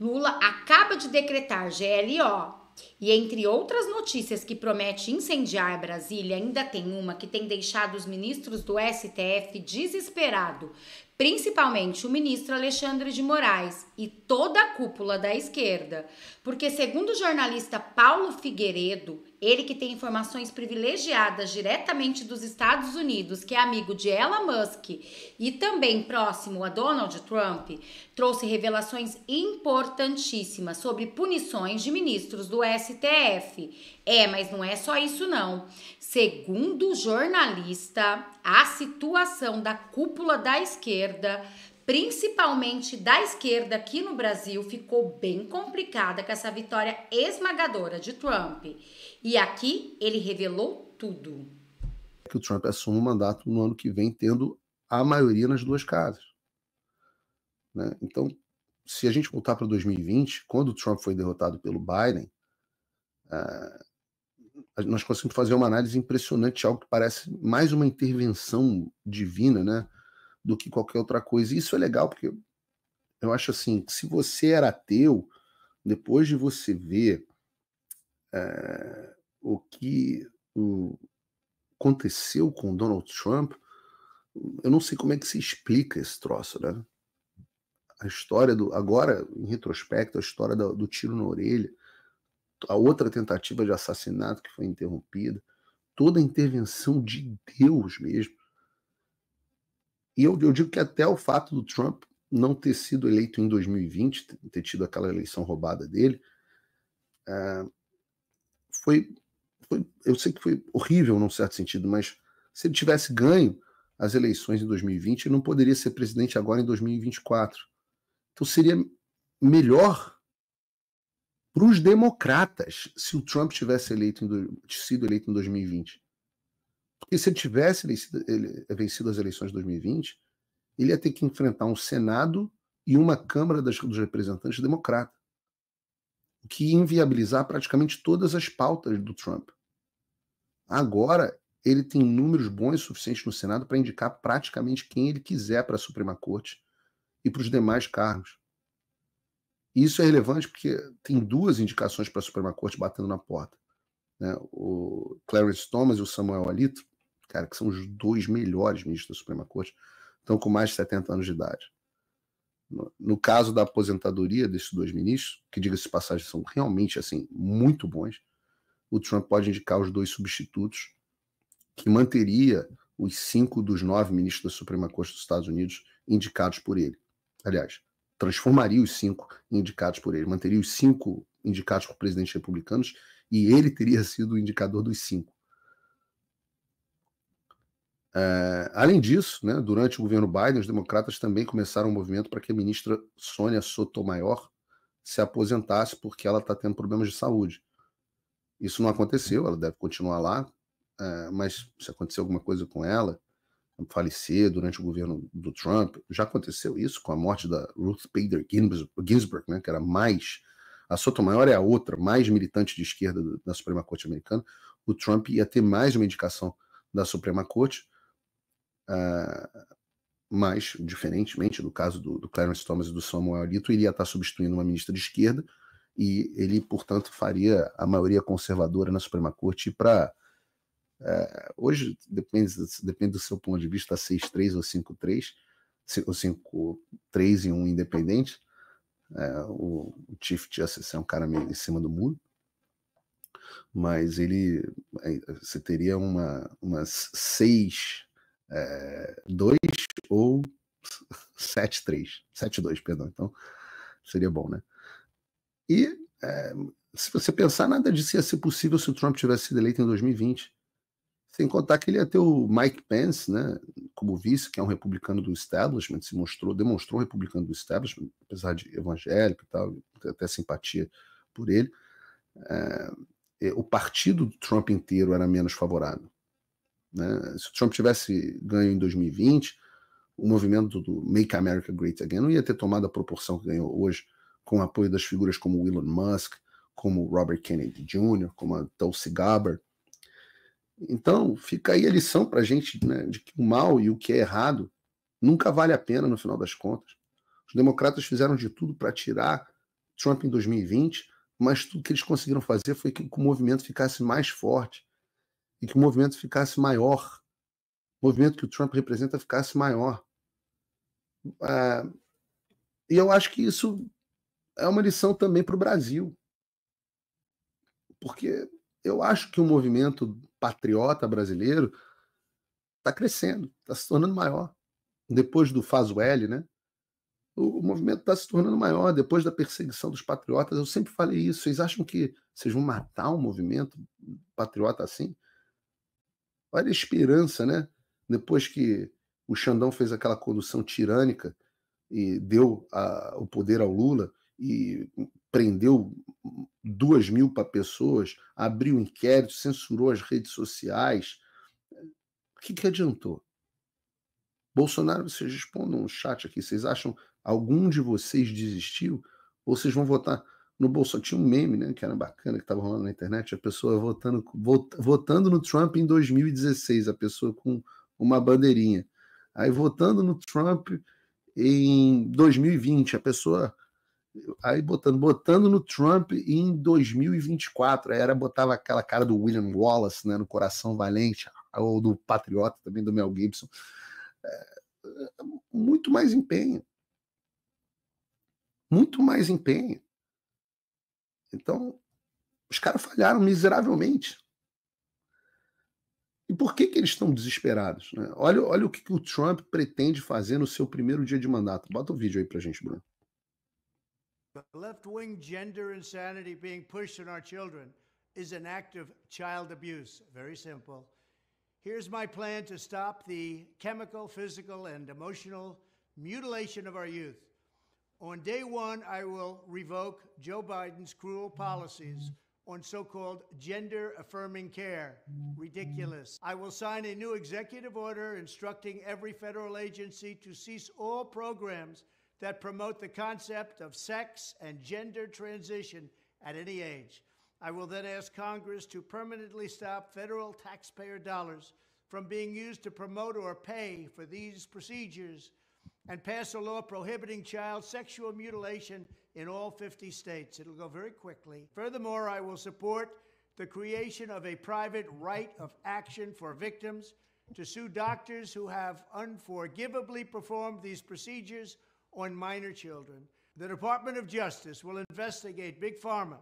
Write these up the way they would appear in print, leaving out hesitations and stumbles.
Lula acaba de decretar GLO. E entre outras notícias que promete incendiar Brasília, ainda tem uma que tem deixado os ministros do STF desesperados, principalmente o ministro Alexandre de Moraes e toda a cúpula da esquerda. Porque, segundo o jornalista Paulo Figueiredo, ele que tem informações privilegiadas diretamente dos Estados Unidos, que é amigo de Elon Musk e também próximo a Donald Trump, trouxe revelações importantíssimas sobre punições de ministros do STF. Mas não é só isso não. Segundo o jornalista, a situação da cúpula da esquerda, principalmente da esquerda aqui no Brasil, ficou bem complicada com essa vitória esmagadora de Trump. E aqui ele revelou tudo. Que o Trump assuma o mandato no ano que vem, tendo a maioria nas duas casas. Né? Então, se a gente voltar para 2020, quando o Trump foi derrotado pelo Biden, nós conseguimos fazer uma análise impressionante, algo que parece mais uma intervenção divina, né, do que qualquer outra coisa. E isso é legal, porque eu acho assim, que se você era ateu, depois de você ver o que aconteceu com Donald Trump, eu não sei como é que se explica esse troço, né? A história agora, em retrospecto, a história do tiro na orelha, a outra tentativa de assassinato que foi interrompida, toda a intervenção de Deus mesmo. E eu digo que até o fato do Trump não ter sido eleito em 2020, ter tido aquela eleição roubada dele, eu sei que foi horrível num certo sentido, mas se ele tivesse ganho as eleições em 2020, ele não poderia ser presidente agora em 2024. Então seria melhor para os democratas se o Trump tivesse sido eleito em 2020. Porque se ele tivesse vencido as eleições de 2020, ele ia ter que enfrentar um Senado e uma Câmara dos Representantes democrata, o que ia inviabilizar praticamente todas as pautas do Trump. Agora, ele tem números bons o suficientes no Senado para indicar praticamente quem ele quiser para a Suprema Corte e para os demais cargos. E isso é relevante porque tem duas indicações para a Suprema Corte batendo na porta. Né? O Clarence Thomas e o Samuel Alito, cara, que são os dois melhores ministros da Suprema Corte, estão com mais de 70 anos de idade. No caso da aposentadoria desses dois ministros, que diga-se de passagem são realmente assim muito bons, o Trump pode indicar os dois substitutos, que manteria os 5 dos 9 ministros da Suprema Corte dos Estados Unidos indicados por ele. Aliás, transformaria os 5 indicados por ele, manteria os 5 indicados por presidentes republicanos e ele teria sido o indicador dos 5. Além disso, né, durante o governo Biden, os democratas também começaram um movimento para que a ministra Sônia Sotomayor se aposentasse porque ela está tendo problemas de saúde. Isso não aconteceu, ela deve continuar lá, mas se acontecer alguma coisa com ela, falecer durante o governo do Trump, já aconteceu isso com a morte da Ruth Bader Ginsburg, né, que era mais... A Sotomayor é a outra, mais militante de esquerda da Suprema Corte americana. O Trump ia ter mais uma indicação da Suprema Corte, mas, diferentemente do caso do Clarence Thomas e do Samuel Alito, ele ia estar substituindo uma ministra de esquerda e ele, portanto, faria a maioria conservadora na Suprema Corte para... hoje, depende do seu ponto de vista, 6-3 ou 5-3, ou 5-3 e um independente. O Chief Justice é um cara meio em cima do muro, mas você teria umas 6-2 ou 7-3, 7-2, perdão. Então, seria bom, né? E se você pensar, nada disso ia ser possível se o Trump tivesse sido eleito em 2020. Sem contar que ele ia ter o Mike Pence, né, como vice, que é um republicano do establishment, demonstrou um republicano do establishment, apesar de evangélico e tal, até simpatia por ele. O partido do Trump inteiro era menos favorável. Né? Se o Trump tivesse ganho em 2020, o movimento do Make America Great Again não ia ter tomado a proporção que ganhou hoje, com o apoio das figuras como Elon Musk, como Robert Kennedy Jr., como a Tulsi Gabbard. Então, fica aí a lição para a gente, né, de que o mal e o que é errado nunca vale a pena no final das contas. Os democratas fizeram de tudo para tirar Trump em 2020, mas tudo que eles conseguiram fazer foi que o movimento ficasse mais forte e que o movimento ficasse maior. O movimento que o Trump representa ficasse maior. E eu acho que isso é uma lição também para o Brasil, porque eu acho que o movimento patriota brasileiro está crescendo, está se tornando maior. Depois do Faz o L, né? O movimento está se tornando maior depois da perseguição dos patriotas. Eu sempre falei isso. Vocês acham que vocês vão matar um movimento patriota assim? Olha a esperança, né? Depois que o Xandão fez aquela condução tirânica e deu o poder ao Lula e prendeu 2.000 pessoas, abriu inquérito, censurou as redes sociais. O que adiantou? Bolsonaro, vocês respondam no chat aqui, vocês acham algum de vocês desistiu? Ou vocês vão votar no Bolsonaro? Tinha um meme, né, que era bacana, que estava rolando na internet, a pessoa votando no Trump em 2016, a pessoa com uma bandeirinha. Aí votando no Trump em 2020, a pessoa aí botando no Trump em 2024. Aí botava aquela cara do William Wallace, né, no Coração Valente, ou do Patriota também, do Mel Gibson. Muito mais empenho. Muito mais empenho. Então, os caras falharam miseravelmente. E por que eles estão desesperados? Né? Olha o que o Trump pretende fazer no seu primeiro dia de mandato. Bota o vídeo aí pra gente, Bruno. The left-wing gender insanity being pushed on our children is an act of child abuse. Very simple. Here's my plan to stop the chemical, physical, and emotional mutilation of our youth. On day one, I will revoke Joe Biden's cruel policies on so-called gender-affirming care. Ridiculous. I will sign a new executive order instructing every federal agency to cease all programs that promote the concept of sex and gender transition at any age. I will then ask Congress to permanently stop federal taxpayer dollars from being used to promote or pay for these procedures and pass a law prohibiting child sexual mutilation in all 50 states. It'll go very quickly. Furthermore, I will support the creation of a private right of action for victims to sue doctors who have unforgivably performed these procedures on minor children. The Department of Justice will investigate Big Pharma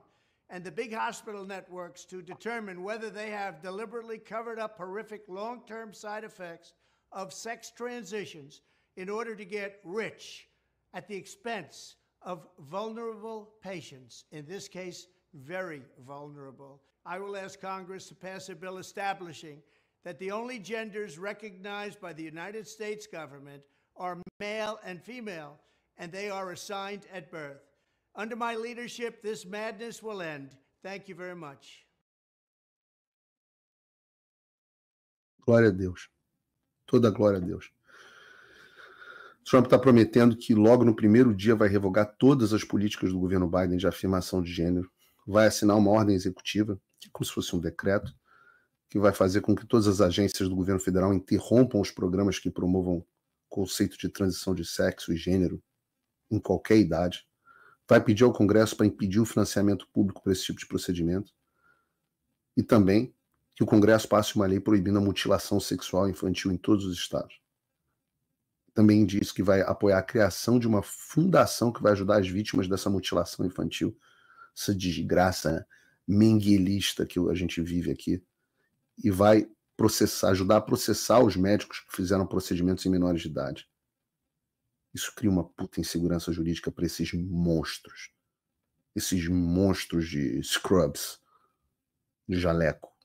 and the big hospital networks to determine whether they have deliberately covered up horrific long-term side effects of sex transitions in order to get rich at the expense of vulnerable patients, in this case, very vulnerable. I will ask Congress to pass a bill establishing that the only genders recognized by the United States government are male and female, and they are assigned at birth. Under my leadership, this madness will end. Thank you very much. Glória a Deus. Toda glória a Deus. Trump está prometendo que logo no primeiro dia vai revogar todas as políticas do governo Biden de afirmação de gênero, vai assinar uma ordem executiva, que é como se fosse um decreto, que vai fazer com que todas as agências do governo federal interrompam os programas que promovam o conceito de transição de sexo e gênero em qualquer idade. Vai pedir ao Congresso para impedir o financiamento público para esse tipo de procedimento. E também que o Congresso passe uma lei proibindo a mutilação sexual infantil em todos os estados. Também diz que vai apoiar a criação de uma fundação que vai ajudar as vítimas dessa mutilação infantil, essa desgraça menguelista que a gente vive aqui, e vai ajudar a processar os médicos que fizeram procedimentos em menores de idade. Isso cria uma puta insegurança jurídica para esses monstros de scrubs, de jaleco.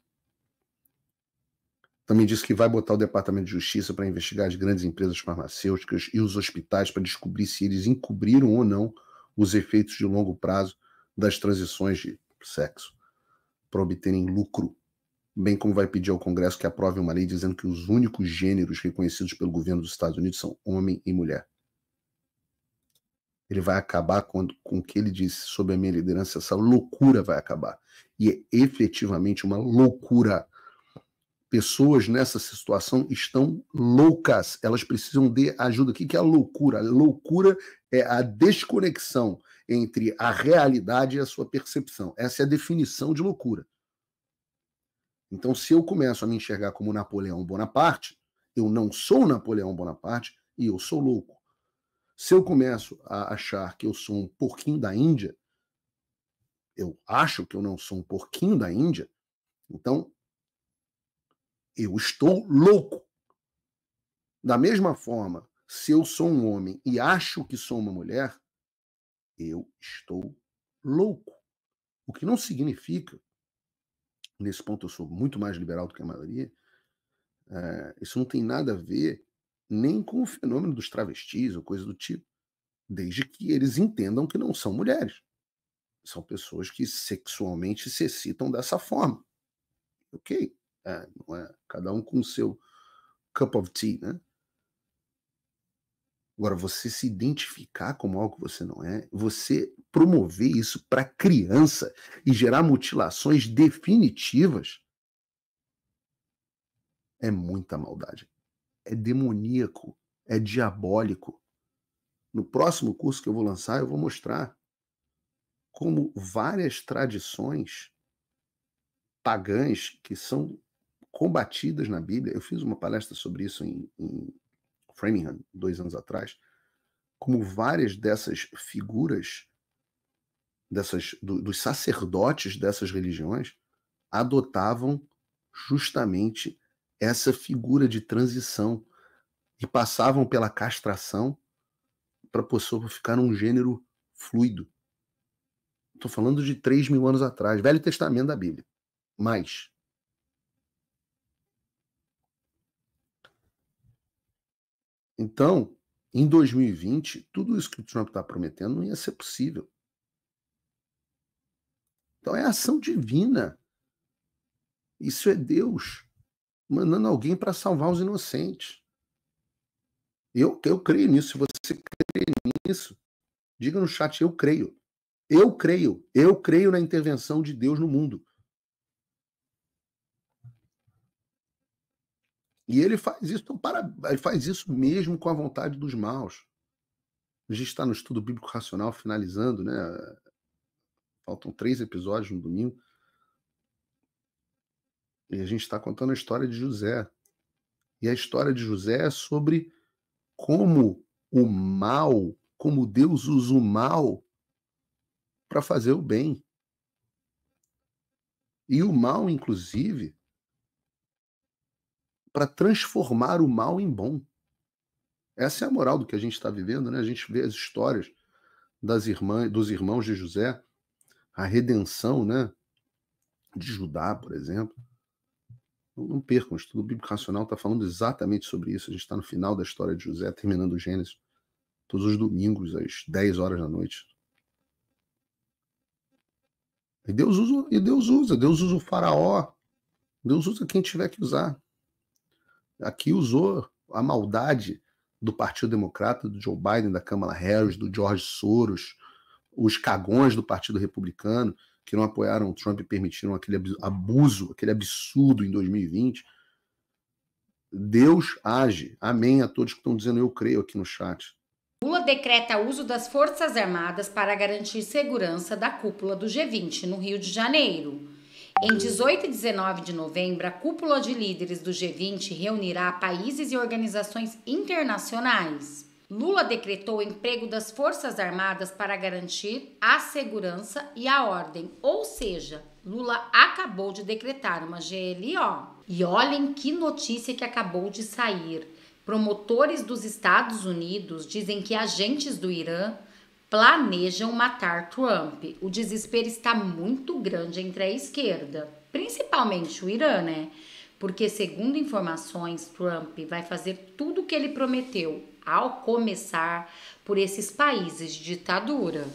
Também disse que vai botar o Departamento de Justiça para investigar as grandes empresas farmacêuticas e os hospitais para descobrir se eles encobriram ou não os efeitos de longo prazo das transições de sexo para obterem lucro, bem como vai pedir ao Congresso que aprove uma lei dizendo que os únicos gêneros reconhecidos pelo governo dos Estados Unidos são homem e mulher. Ele vai acabar com o que ele disse sobre a minha liderança, essa loucura vai acabar. E é efetivamente uma loucura. Pessoas nessa situação estão loucas, elas precisam de ajuda. O que é a loucura? A loucura é a desconexão, entre a realidade e a sua percepção. Essa é a definição de loucura. Então, se eu começo a me enxergar como Napoleão Bonaparte, eu não sou Napoleão Bonaparte e eu sou louco. Se eu começo a achar que eu sou um porquinho da Índia, eu acho que eu não sou um porquinho da Índia, então eu estou louco. Da mesma forma, se eu sou um homem e acho que sou uma mulher, eu estou louco. O que não significa, nesse ponto eu sou muito mais liberal do que a maioria, isso não tem nada a ver nem com o fenômeno dos travestis ou coisa do tipo, desde que eles entendam que não são mulheres. São pessoas que sexualmente se excitam dessa forma. Ok, não é cada um com o seu cup of tea, né? Agora, você se identificar como algo que você não é, você promover isso para criança e gerar mutilações definitivas, é muita maldade. É demoníaco, é diabólico. No próximo curso que eu vou lançar, eu vou mostrar como várias tradições pagãs que são combatidas na Bíblia. Eu fiz uma palestra sobre isso em Framingham, 2 anos atrás, como várias dessas figuras, dos sacerdotes dessas religiões, adotavam justamente essa figura de transição e passavam pela castração para a pessoa ficar num gênero fluido. Estou falando de 3.000 anos atrás, Velho Testamento da Bíblia. Mas então, em 2020, tudo isso que o Trump está prometendo não ia ser possível. Então é ação divina. Isso é Deus mandando alguém para salvar os inocentes. Eu creio nisso. Se você crê nisso, diga no chat, eu creio. Eu creio. Eu creio na intervenção de Deus no mundo. E ele faz isso, ele faz isso mesmo com a vontade dos maus. A gente está no estudo bíblico racional finalizando, né? Faltam 3 episódios no domingo. E a gente está contando a história de José. E a história de José é sobre como o mal, como Deus usa o mal para fazer o bem. E o mal, inclusive, para transformar o mal em bom. Essa é a moral do que a gente está vivendo, né? A gente vê as histórias dos irmãos de José, a redenção, né, de Judá, por exemplo. Não percam, o estudo bíblico racional está falando exatamente sobre isso. A gente está no final da história de José, terminando o Gênesis, todos os domingos, às 10 horas da noite. E Deus usa o faraó, Deus usa quem tiver que usar. Aqui usou a maldade do Partido Democrata, do Joe Biden, da Kamala Harris, do George Soros, os cagões do Partido Republicano, que não apoiaram o Trump e permitiram aquele abuso, aquele absurdo em 2020. Deus age. Amém a todos que estão dizendo eu creio aqui no chat. Lula decreta uso das Forças Armadas para garantir segurança da cúpula do G20 no Rio de Janeiro. Em 18 e 19 de novembro, a cúpula de líderes do G20 reunirá países e organizações internacionais. Lula decretou o emprego das Forças Armadas para garantir a segurança e a ordem, ou seja, Lula acabou de decretar uma GLO. E olhem que notícia que acabou de sair. Promotores dos Estados Unidos dizem que agentes do Irã planejam matar Trump. O desespero está muito grande entre a esquerda, principalmente o Irã, né? Porque, segundo informações, Trump vai fazer tudo o que ele prometeu, ao começar por esses países de ditadura.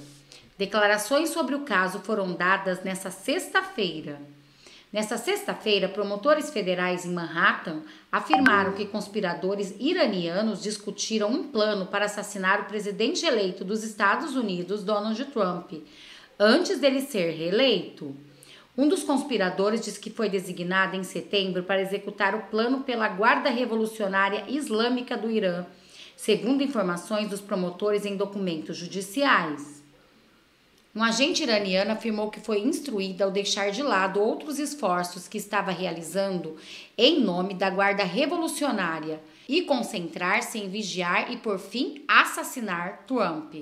Declarações sobre o caso foram dadas nesta sexta-feira. Nesta sexta-feira, promotores federais em Manhattan afirmaram que conspiradores iranianos discutiram um plano para assassinar o presidente eleito dos Estados Unidos, Donald Trump, antes dele ser reeleito. Um dos conspiradores diz que foi designado em setembro para executar o plano pela Guarda Revolucionária Islâmica do Irã, segundo informações dos promotores em documentos judiciais. Um agente iraniano afirmou que foi instruído ao deixar de lado outros esforços que estava realizando em nome da Guarda Revolucionária e concentrar-se em vigiar e, por fim, assassinar Trump.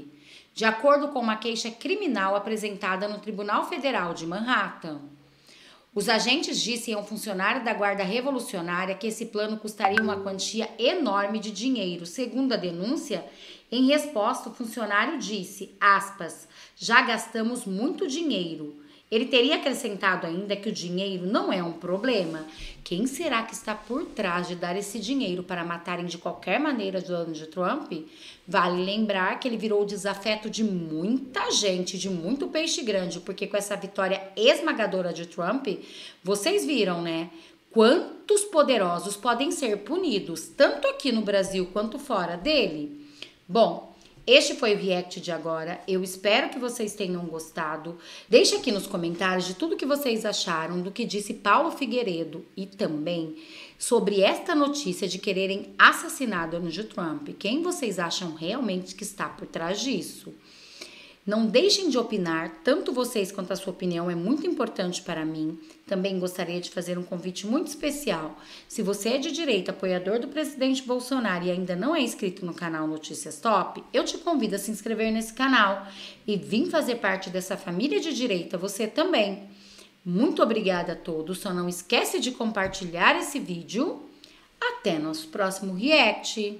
De acordo com uma queixa criminal apresentada no Tribunal Federal de Manhattan. Os agentes disseram a um funcionário da Guarda Revolucionária que esse plano custaria uma quantia enorme de dinheiro. Segundo a denúncia, em resposta, o funcionário disse, aspas, já gastamos muito dinheiro. Ele teria acrescentado ainda que o dinheiro não é um problema. Quem será que está por trás de dar esse dinheiro para matarem de qualquer maneira Donald Trump? Vale lembrar que ele virou o desafeto de muita gente, de muito peixe grande, porque com essa vitória esmagadora de Trump, vocês viram, né? Quantos poderosos podem ser punidos, tanto aqui no Brasil quanto fora dele? Bom, este foi o react de agora, eu espero que vocês tenham gostado. Deixe aqui nos comentários de tudo que vocês acharam do que disse Paulo Figueiredo e também sobre esta notícia de quererem assassinar Donald Trump. Quem vocês acham realmente que está por trás disso? Não deixem de opinar, tanto vocês quanto a sua opinião é muito importante para mim. Também gostaria de fazer um convite muito especial. Se você é de direita, apoiador do presidente Bolsonaro e ainda não é inscrito no canal Notícias Top, eu te convido a se inscrever nesse canal e vir fazer parte dessa família de direita, você também. Muito obrigada a todos, só não esquece de compartilhar esse vídeo. Até nosso próximo react!